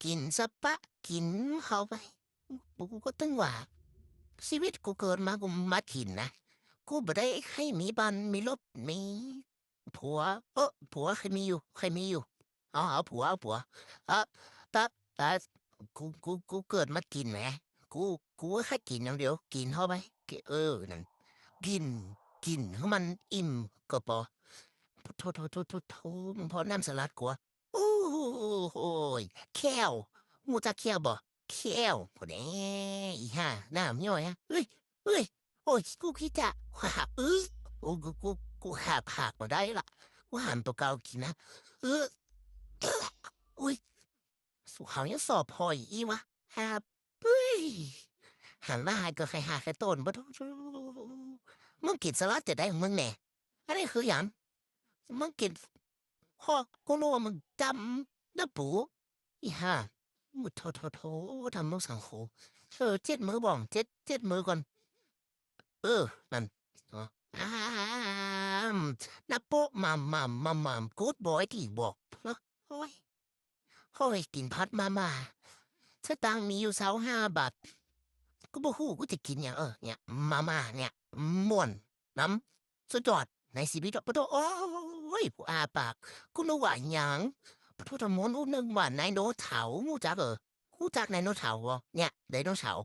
กินสปะกินเข้าไปกูก็ตึงว่าชีวิตกูเกิดมากูมากินนะกูบ่ได้ให้มีบ้านมีรถมีผัวผัวเคยมีอยู่เอาผัวแต่แต่กูเกิดมากินแหมกูกูแค่กินอย่างเดียวกินเข้าไปนั่นกินกินให้มันอิ่มก็พอโทมึงพอน้ำสลัดกูวะโอ้โหยแค้วงูจะแค้วบ่แค้วพอดีอีห่าน้ำย่อยฮะเอ้ยโอ้ยกูคิดจะหากูหาผักมาได้ละกูหันตัวเก่ากินนะเอออุ้ยสุขาวยังสอบพออีวะหาเฮ้ยหันมาหายก็ใครหาใครต้นบ่ต้องมึงกินสลัดจะได้ของมึงแน่อันนี้คืออย่างมึงกินพ่อกูรู้ว่ามึงจำนะปู่อีห่ามึงโถทำมึงสังโหเจ็ดมือบ่องเจ็ดมือก่อนนั่นอ๋ออ่ามนะโป๊ะมามกูดบอยที่บอกเนาะโอ้ยกินพัดมาถ้าตังค์มีอยู่25 บาทกูบ่ฮู้กูจะกินอย่างเนี่ยมาเนี่ยม่วนน้ำสุดยอดในชีวิตปะโถโอ้ยกูอาปากกูนึกว่าหยังปะโถทำมนต์อู้นึกว่าไดโนเสาร์รู้จักไดโนเสาร์บ่เนี่ยไดโนเสาร์